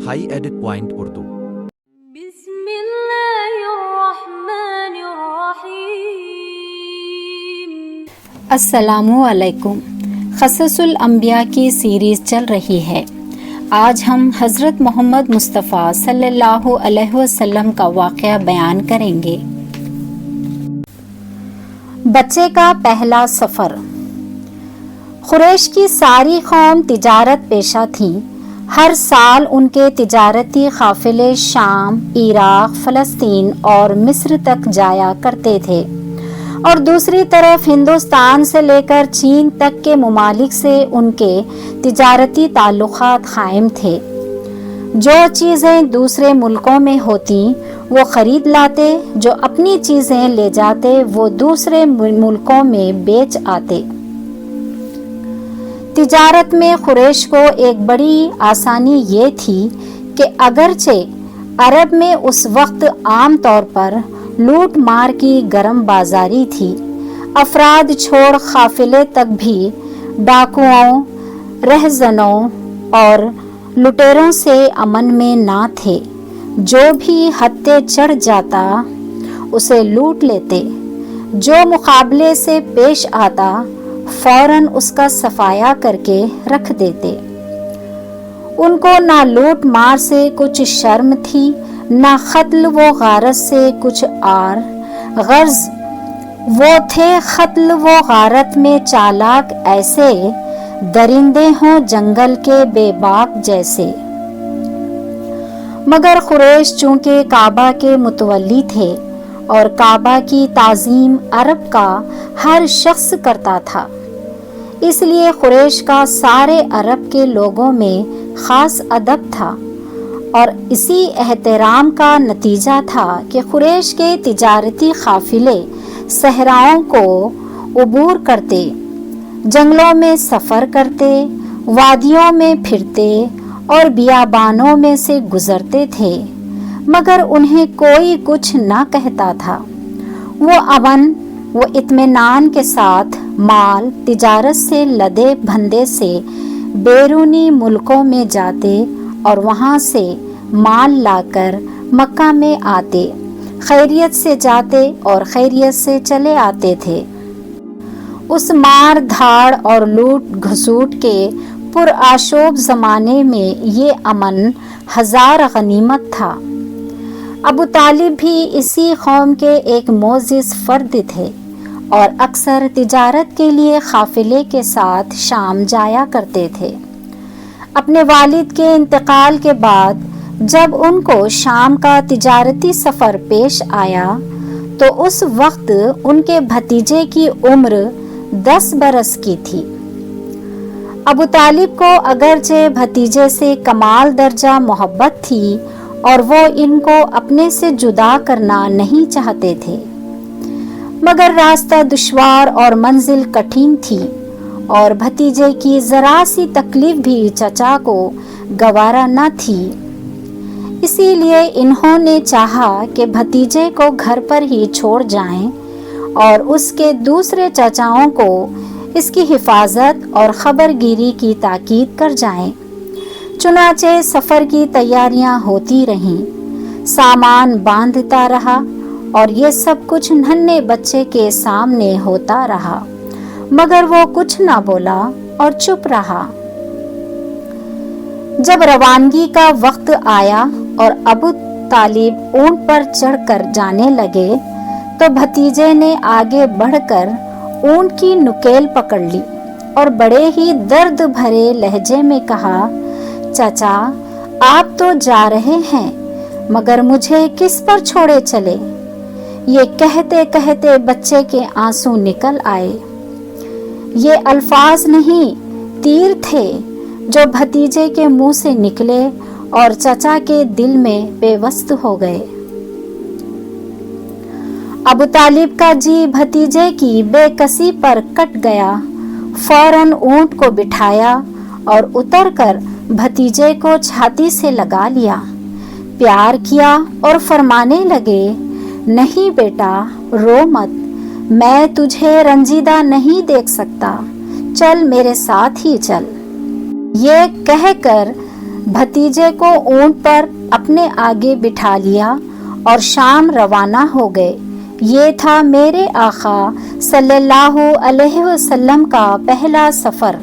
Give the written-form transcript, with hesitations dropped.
High edit point Urdu. بسم اللہ الرحمن الرحیم۔ السلام علیکم۔ قصص الانبیاء کی سیریز چل رہی ہے۔ آج ہم حضرت محمد مصطفیٰ صلی اللہ علیہ وسلم کا واقعہ بیان کریں گے۔ بچے کا پہلا سفر۔ قریش کی ساری قوم تجارت پیشہ تھی۔ ہر سال ان کے تجارتی قافلے شام، عراق، فلسطین اور مصر تک جایا کرتے تھے، اور دوسری طرف ہندوستان سے لے کر چین تک کے ممالک سے ان کے تجارتی تعلقات قائم تھے۔ جو چیزیں دوسرے ملکوں میں ہوتی وہ خرید لاتے، جو اپنی چیزیں لے جاتے وہ دوسرے ملکوں میں بیچ آتے۔ تجارت میں قریش کو ایک بڑی آسانی یہ تھی کہ اگرچہ عرب میں اس وقت عام طور پر لوٹ مار کی گرم بازاری تھی، افراد چھوڑ قافلے تک بھی ڈاکوؤں، رہزنوں اور لٹیروں سے امن میں نہ تھے۔ جو بھی ہتھے چڑھ جاتا اسے لوٹ لیتے، جو مقابلے سے پیش آتا فوراً اس کا صفایا کر کے رکھ دیتے۔ ان کو نہ لوٹ مار سے کچھ شرم تھی، نہ قتل و غارت سے کچھ آر۔ غرض وہ تھے قتل و غارت میں چالاک، ایسے درندے ہوں جنگل کے بے باک جیسے۔ مگر قریش چونکہ کعبہ کے متولی تھے اور کعبہ کی تعظیم عرب کا ہر شخص کرتا تھا، اس لیے قریش کا سارے عرب کے لوگوں میں خاص ادب تھا، اور اسی احترام کا نتیجہ تھا کہ قریش کے تجارتی قافلے صحراؤں کو عبور کرتے، جنگلوں میں سفر کرتے، وادیوں میں پھرتے اور بیابانوں میں سے گزرتے تھے، مگر انہیں کوئی کچھ نہ کہتا تھا۔ وہ امن و اطمینان کے ساتھ مال تجارت سے لدے بھندے سے بیرونی ملکوں میں جاتے اور وہاں سے مال لا کر مکہ میں آتے، خیریت سے جاتے اور خیریت سے چلے آتے تھے۔ اس مار دھاڑ اور لوٹ گھسوٹ کے پرآشوب زمانے میں یہ امن ہزار غنیمت تھا۔ ابو طالب بھی اسی قوم کے ایک معزز فرد تھے اور اکثر تجارت کے لیے قافلے کے ساتھ شام جایا کرتے تھے۔ اپنے والد کے انتقال کے بعد جب ان کو شام کا تجارتی سفر پیش آیا تو اس وقت ان کے بھتیجے کی عمر 10 برس کی تھی۔ ابو طالب کو اگرچہ بھتیجے سے کمال درجہ محبت تھی اور وہ ان کو اپنے سے جدا کرنا نہیں چاہتے تھے، مگر راستہ دشوار اور منزل کٹھن تھی، اور بھتیجے کی ذرا سی تکلیف بھی چچا کو گوارا نہ تھی۔ اسی لیے انہوں نے چاہا کہ بھتیجے کو گھر پر ہی چھوڑ جائیں اور اس کے دوسرے چچاؤں کو اس کی حفاظت اور خبر گیری کی تاکید کر جائیں۔ چنانچہ سفر کی تیاریاں ہوتی رہیں، سامان باندھتا رہا، اور یہ سب کچھ ننھے بچے کے سامنے ہوتا رہا، مگر وہ کچھ نہ بولا اور چپ رہا۔ جب روانگی کا وقت آیا اور ابو طالب اونٹ پر چڑھ کر جانے لگے تو بھتیجے نے آگے بڑھ کر اونٹ کی نکیل پکڑ لی اور بڑے ہی درد بھرے لہجے میں کہا، چچا آپ تو جا رہے ہیں، مگر مجھے کس پر چھوڑے چلے؟ یہ کہتے کہتے بچے کے آنسو نکل آئے۔ یہ الفاظ نہیں، تیر تھے جو بھتیجے کے منہ سے نکلے اور چچا کے دل میں پیوست ہو گئے۔ ابو طالب کا جی بھتیجے کی بے کسی پر کٹ گیا۔ فوراً اونٹ کو بٹھایا اور اتر کر بھتیجے کو چھاتی سے لگا لیا، پیار کیا اور فرمانے لگے، نہیں بیٹا رو مت، میں تجھے رنجیدہ نہیں دیکھ سکتا، چل میرے ساتھ ہی چل۔ یہ کہہ کر بھتیجے کو اونٹ پر اپنے آگے بٹھا لیا اور شام روانہ ہو گئے۔ یہ تھا میرے آقا صلی اللہ علیہ وسلم کا پہلا سفر۔